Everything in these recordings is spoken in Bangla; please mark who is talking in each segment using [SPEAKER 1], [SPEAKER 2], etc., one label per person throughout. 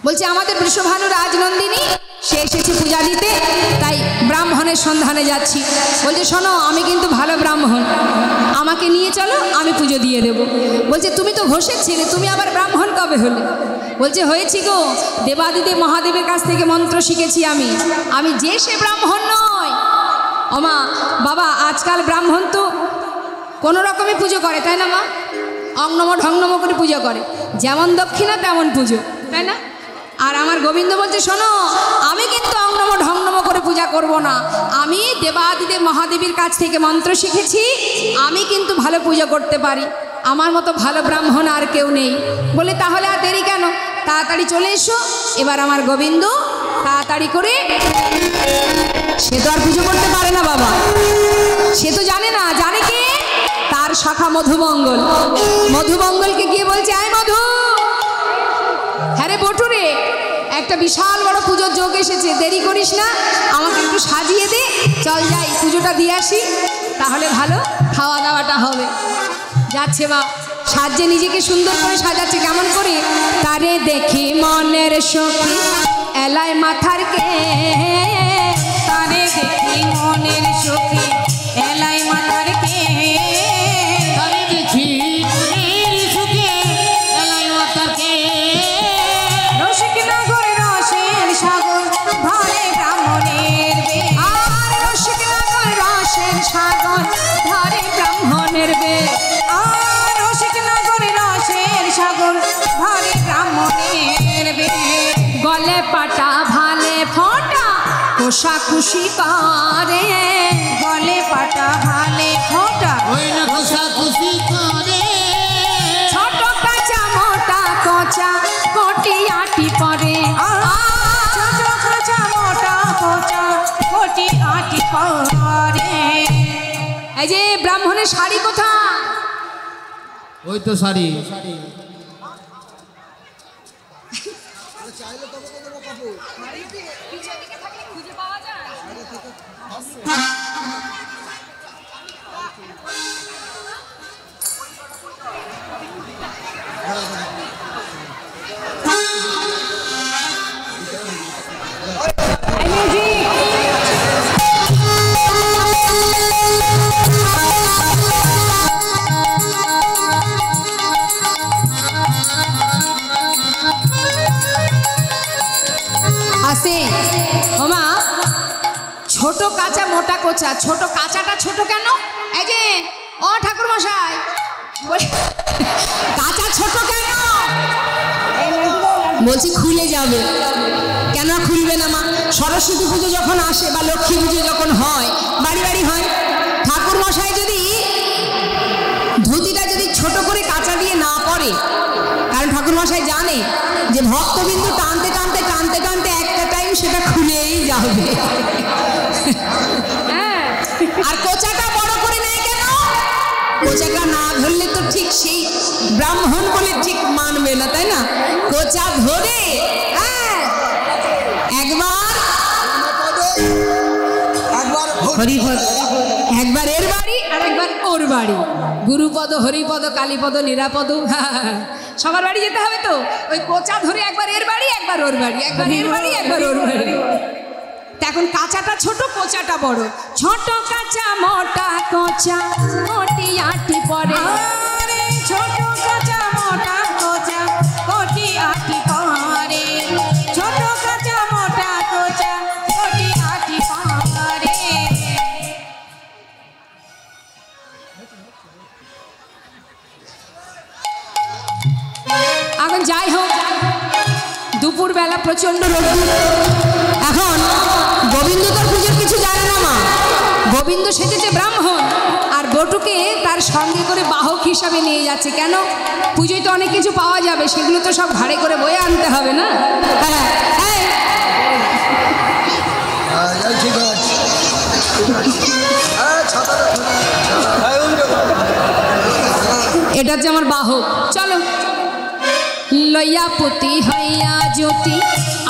[SPEAKER 1] বলছে আমাদের বৃষভানু রাজনন্দিনী সে এসেছে পূজা দিতে, তাই ব্রাহ্মণের সন্ধানে যাচ্ছি। বলছে শোনো, আমি কিন্তু ভালো ব্রাহ্মণ, আমাকে নিয়ে চলো, আমি পুজো দিয়ে দেব। বলছে তুমি তো ঘোষের ছেলে, তুমি আবার ব্রাহ্মণ কবে হলে? বলছে হয়েছি গো, দেবাদিদেব মহাদেবের কাছ থেকে মন্ত্র শিখেছি আমি যে সে ব্রাহ্মণ নয়। ওমা বাবা, আজকাল ব্রাহ্মণ তো কোনো রকমই পুজো করে, তাই না মা? অংনম ঢংনম করে পুজো করে, যেমন দক্ষিণা তেমন পুজো, তাই না? আর আমার গোবিন্দ বলছে শোনো, আমি কিন্তু অংনম ঢংনম করে পূজা করব না, আমি দেবাদিদেব মহাদেবীর কাছ থেকে মন্ত্র শিখেছি, আমি কিন্তু ভালো পুজো করতে পারি, আমার মতো ভালো ব্রাহ্মণ আর কেউ নেই। বলে তাহলে আর দেরি কেন, তাড়াতাড়ি চলে এসো। এবার আমার গোবিন্দ তাড়াতাড়ি করে, সে তো আর পুজো করতে পারে না বাবা, সে তো জানে না, জানে কে? তার শাখা মধুমঙ্গল। মধুমঙ্গলকে গিয়ে বলছে আয় মধু, হ্যাঁ রে বটুরে, একটা বিশাল বড় পুজোর যোগ এসেছে, দেরি করিস না, আমাকে একটু সাজিয়ে দে, চল যাই পুজোটা দিয়ে আসি, তাহলে ভালো খাওয়া দাওয়াটা হবে। যাচ্ছে বা সাজে, নিজেকে সুন্দর করে সাজাচ্ছে, কেমন করে? তারে দেখি মনের সখী এলায় মাথার কে, তারে দেখি মনের সখী এলায় মাথার কে,
[SPEAKER 2] তারে দেখি মনের সখী এলায় মাথার কে,
[SPEAKER 1] রসিক নগর রসের সাগর ধরে ব্রাহ্মণের বে, আর রসিক নগর রসের সাগর ধরে ব্রাহ্মণের বে, আর রসিক নগর রসের সাগর ধরে ব্রাহ্মণের বে, গলে পাটা ভালে ফোঁটা কোষা খুশি করে, গলে পাটা ভালে ফোঁটা
[SPEAKER 2] ওই না কোষা খুশি করে,
[SPEAKER 1] ছোট কাঁচা মোটা কোচা কোটি আটি পরে, ছোট কাঁচা মোটা কোচা কোটি আটি পরে। এই যে ব্রাহ্মণের শাড়ি কোথায়?
[SPEAKER 2] ওই তো শাড়ি।
[SPEAKER 1] আসে ওমা, ছোট কাঁচা মোটা কোচা, ছোট কাঁচাটা ছোট কেন? এই যে ও ঠাকুর মশাই, কাঁচা ছোট কেন? বলছি খুলে যাবে। কেন খুলবে না মা? সরস্বতী পুজো যখন আসে বা লক্ষ্মী পুজো যখন হয়, বাড়ি বাড়ি হয়, ঠাকুর মশাই যদি ধুতিটা যদি ছোট করে কাঁচা দিয়ে না পরে, কারণ ঠাকুর মশাই জানে যে ভক্তবিন্দু টানতে টানতে টানতে টানতে একটা টাইম সেটা খুলেই যাবে। আর কোচাটা বড় করে নেয় কেন? কোচাটা না ধরলে তো ঠিক সেই ব্রাহ্মণ বলে ঠিক মানবে না, তাই না? কোচা ধরে একবার এর বাড়ি আর একবার ওর বাড়ি, গুরুপদ হরিপদ কালীপদ নিরাপদ, সবার বাড়ি যেতে হবে তো। ওই কোচা ধরে একবার এর বাড়ি একবার ওর বাড়ি, একবার এর বাড়ি একবার ওর বাড়ি। এখন কাঁচাটা ছোট, কোচাটা বড়। ছোট কাঁচা মোটা কোচা কোটি আটি পরে, ছোট কাঁচা মোটা কোচা কোটি আটি পরে, ছোট কাঁচা মোটা কোচা কোটি আটি পরে। এখন যাই হোক, দুপুরবেলা প্রচন্ড রোদ্দুর। এখন গোবিন্দ তোর পুজোর কিছু জানে না মা, গোবিন্দ সেজেছে ব্রাহ্মণ, আর বটুকে তার সঙ্গে করে বাহক হিসাবে নিয়ে যাচ্ছে। কেন? পুজোয় তো অনেক কিছু পাওয়া যাবে, সেগুলো তো সব ঘাড়ে করে বয়ে আনতে হবে না? এটা হচ্ছে আমার বাহক। চলো লইয়া পুতি হইয়া জ্যোতি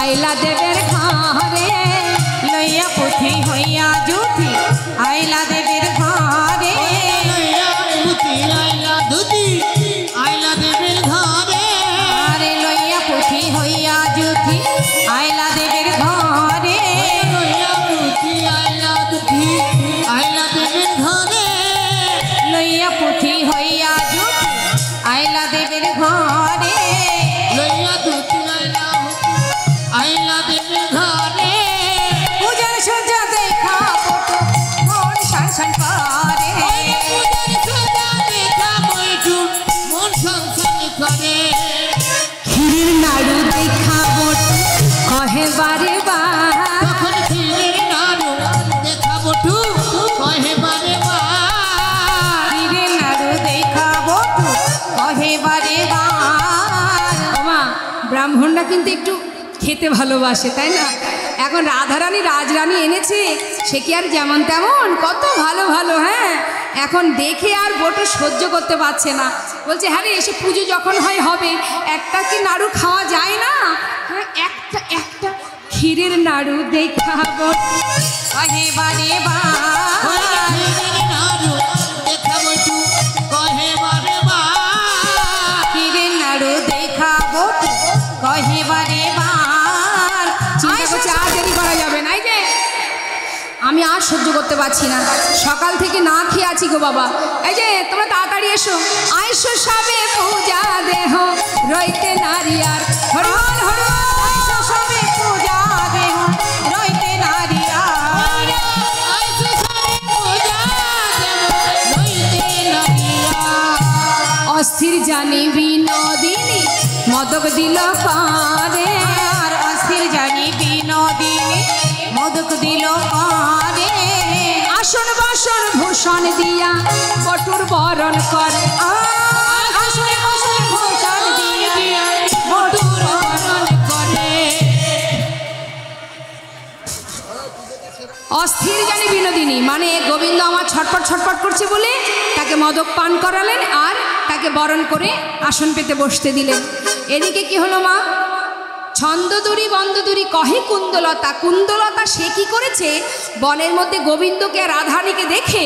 [SPEAKER 1] আইলা দেবের ঘরে, লইয়া পুতি হইয়া জ্যোতি আইলা দেবের ঘরে,
[SPEAKER 2] লইয়া পুতি আইলা ধুতি আইলা দেবের ঘরে,
[SPEAKER 1] আরে লইয়া পুতি হইয়া জ্যোতি পুঁথি আইলা দেবের ঘরে,
[SPEAKER 2] লইয়া পুঁথি আইলা দুঃখী আইলা দেবের ঘরে,
[SPEAKER 1] লইয়া পুঁথি হইয়া জুটি আইলা দেবের ঘরে,
[SPEAKER 2] লইয়া দুঃখী আইলা আইলা দেবের ঘরে,
[SPEAKER 1] পূজার সজ্জা দেখা পটু মন শান শান করে,
[SPEAKER 2] পূজার সজ্জা দেখা বৈঠু মন সংসার করে,
[SPEAKER 1] ক্ষীরের নাড়ু দেখা পটু কহে বারে বার,
[SPEAKER 2] তখন ক্ষীরের নাড়ু দেখা বটু কহে বারে বার,
[SPEAKER 1] ক্ষীরের নাড়ু দেখা পটু কহে বারে বার। ওমা, ব্রাহ্মণরা কিন্তু একটু খেতে ভালোবাসে, তাই না? এখন রাধারানী রাজরানী এনেছে, সে কি আর যেমন তেমন, কত ভালো ভালো। হ্যাঁ, এখন দেখে আর বটু সহ্য করতে পারছে না, বলছে হ্যাঁ রে, এসে পুজো যখন হয় হবে, একটা কি নাড়ু খাওয়া যায় না? হ্যাঁ, একটা একটা ক্ষীরের নাড়ু দেখা বটু কহে বারে বার,
[SPEAKER 2] ক্ষীরের নাড়ু দেখা বৈঠু কহে বারে বার,
[SPEAKER 1] ক্ষীরের নাড়ু দেখা বটু কহে বারে বার। চিন্তা করছে আর দেরি করা যাবে না, এই যে আমি আর সহ্য করতে পারছি না, সকাল থেকে না খেয়ে আছি গো বাবা। এই যে তোমরা তাড়াতাড়ি এসো, আইসো সবে পূজা দেহ রইতে নারী আর হরবল হরবল, আইসো সবে পূজা দেহ রইতে নারী আর,
[SPEAKER 2] আইসো সবে পূজা দেব লইতে নারিয়া,
[SPEAKER 1] অস্থির জানি বিনোদিনী মদক দিল পারে, আর অস্থির জানি বিনোদিনী মদক দিল পারে, আসন বাসন ভূষণ দিয়া বটুর বরণ করে, আসন বাসন ভূষণ দিয়া বটুর বরণ করে। অস্থির জানি বিনোদিনী মানে গোবিন্দ আমার ছটপট ছটপট করছে বলে তাকে মদক পান করালেন আর তাকে বরণ করে আসন পেতে বসতে দিলেন। এদিকে কি হলো মা? ছন্দদুরি বন্দদুরি কহে কুন্দলতা, কুন্দলতা সে কি করেছে, বনের মধ্যে গোবিন্দকে আর রাধারানীকে দেখে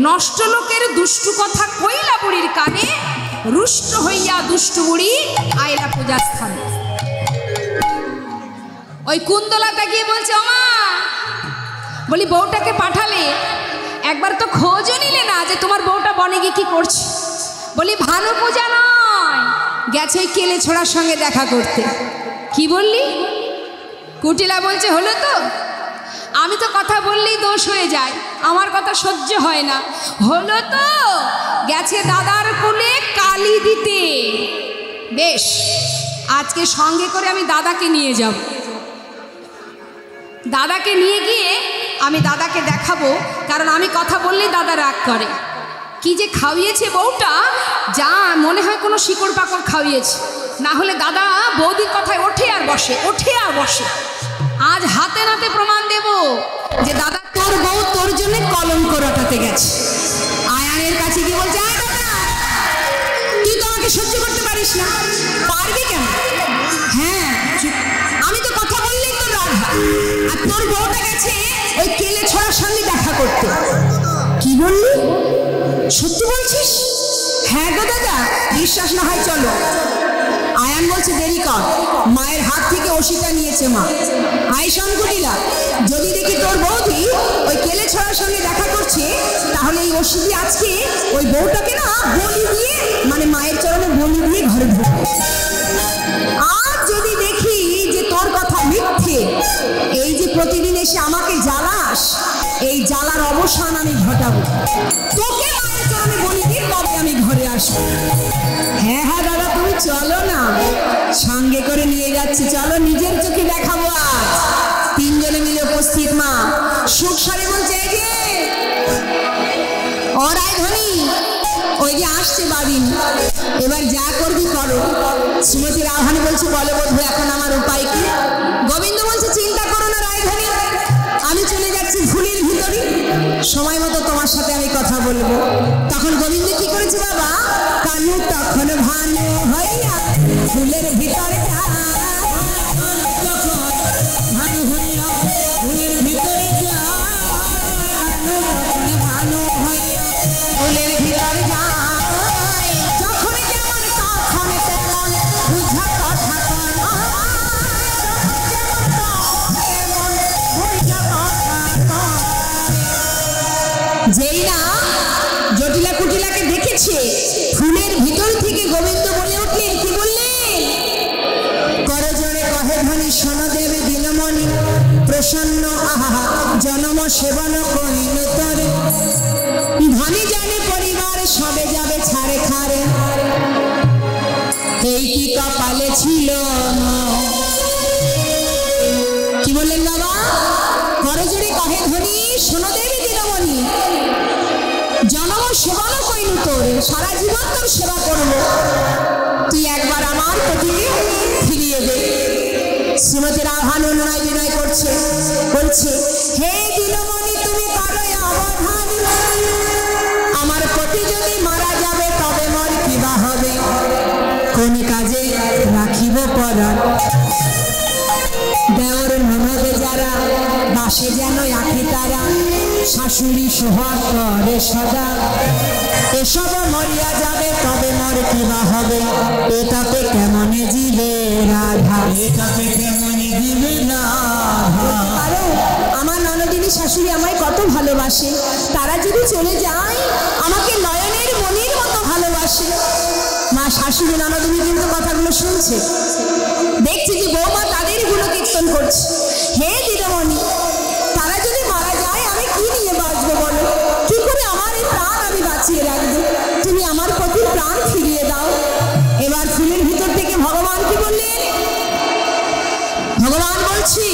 [SPEAKER 1] নষ্ট লোকের দুষ্টু কথা কইলা বুড়ির কানে, রুষ্ট হইয়া দুষ্টু বুড়ি আইলা পূজাস্থান। ওই কুন্দলতা গিয়ে বলছে, ওমা বলি বউটাকে পাঠালে, একবার তো খোঁজও নিলে না যে তোমার বউটা বনে গিয়ে কি করছে। বলি ভানু পূজা নয়, গেছে ওই কেলে ছোড়ার সঙ্গে দেখা করতে। কি বললি? কুটিলা বলছে হলো তো, আমি তো কথা বললেই দোষ হয়ে যায়, আমার কথা সহ্য হয় না। হলো তো, গেছে দাদার কুলে কালি দিতে। বেশ, আজকে সঙ্গে করে আমি দাদাকে নিয়ে যাব, দাদাকে নিয়ে গিয়ে আমি দাদাকে দেখাবো, কারণ আমি কথা বললেই দাদা রাগ করে। কি যে খাওয়িয়েছে বউটা, যা মনে হয় কোনো শিকড় পাকড় খাওয়িয়েছে, না হলে দাদা বৌদির কথায় ওঠে আর বসে, ওঠে আর বসে। আজ হাতে নাতে প্রমাণ দেব যে দাদা তোর বউ তোর জন্য কলঙ্ক রটাতে গেছে। আয়ানের কাছে গিয়ে বলছে, আয় দাদা, তুই তো আমাকে সহ্য করতে পারিস না, পারবি কেন? হ্যাঁ, আমি তো কথা বললেই তোর রাগ হয়, আর তোর বউটা গেছে ওই কেলে ছোড়ার সঙ্গে দেখা করতে। কি বললি? সত্যি বলছিস? হ্যাঁ গো দাদা, বিশ্বাস না হয় চলো। আয়ান বলছে দেরি কর, মায়ের হাত থেকে ওষিটা নিয়েছে মা। আয় শঙ্কুটিলা, যদি দেখি তোর বৌদি ওই কেলে ছড়ার সঙ্গে দেখা করছে, তাহলে এই ওষুধি আজকে ওই বউটাকে না বলি দিয়ে, মানে মায়ের চরণে বলি দিয়ে ঘরে ঢুকবে। আর যদি দেখি যে তোর কথা মিথ্যে, এই যে প্রতিদিন এসে আমাকে জ্বালাস, এই জ্বালার অবসান আমি ঘটাবো। তোকে মায়ের চরণে বলি দিয়ে তবে আমি ঘরে আসবো। হ্যাঁ হ্যাঁ দাদা, তুমি চলো না, সঙ্গে করে নিয়ে যাচ্ছি, চলো নিজের চোখে দেখাবো। আজ তিনজনে মিলে উপস্থিত মা সুখ সারে বলছে, এই যে ওরাই ধনী, ওই যে আসছে বাবিন, এবার যা করবি করো। শ্রীমতী রাধারানী বলছে, বলো বধূ এখন আমার উপায় কি? গোবিন্দ বলছে, চিন্তা করো না রায়ধানী, আমি চলে যাচ্ছি ফুলের ভিতরে, সময় মতো তোমার সাথে আমি কথা বলবো। তখন গোবিন্দ কি করেছে বাবা, কানু তখন ভানু হইয়া ফুলের ভিতরে ভানু হইয়া ফুলের ভিতরে ভানু হইয়া ফুলের ভিতরে যখন যেমন তখন তেমন বুঝা কথা দেখছে ফুলের ভিতর থেকে গোবিন্দ বলে উঠলেন, কি বললেন?
[SPEAKER 3] করজোড়ে কহে ধ্বনি শোনো দেবে দিনমণি প্রসন্ন আহা জনম সেবন করিল তরে
[SPEAKER 1] ধনী জানে পরিবার সবে যাবে ছাড়ে খারে, এই কি কপালে ছিল না। কি বললেন বাবা? করজোড়ে কহে ধ্বনি শোনো দেবে দিনমণি জনম সেবন করিল তোরে, সারা জীবন তোর সেবা করব, তুই একবার আমার প্রতিকে ফিরিয়ে দে। শ্রীমতী রাধান অনুনয় বিনয় করছে, বলছে হে দিনমণি তুমি করো অবধান, আমার পতি যদি মারা যাবে তবে মোর কিবা হবে,
[SPEAKER 3] কোন কাজে রাখিব পরাণ দেওর ননদ যারা বাসে যেন আঁখি তারা শাশুড়ি সোহাগ করে সদা এসব মরিয়া যাবে তবে মোর কিবা হবে, এটাতে কেমনে জিবে রাধা, এটাতে কেমনে জিবে রাধা।
[SPEAKER 1] কারণ আমার ননদিনী শাশুড়ি আমায় কত ভালোবাসে, তারা যদি চলে যায় আমাকে নয়নের মনির মতো ভালোবাসে। মা শাশুড়ি ননদিনী কিন্তু কথাগুলো শুনছে, দেখছে যে বৌমা তাদের গুণকীর্তন করছে। হে দিনমণি, তারা যদি মারা যায় আমি কি নিয়ে বাঁচবো বলো? কি করে আমার এই প্রাণ আমি বাঁচিয়ে রাখবো? তুমি আমার প্রতি প্রাণ ফিরিয়ে দাও। এবার ফুলের ভিতর থেকে ভগবান কি বললেন? ভগবান বলছি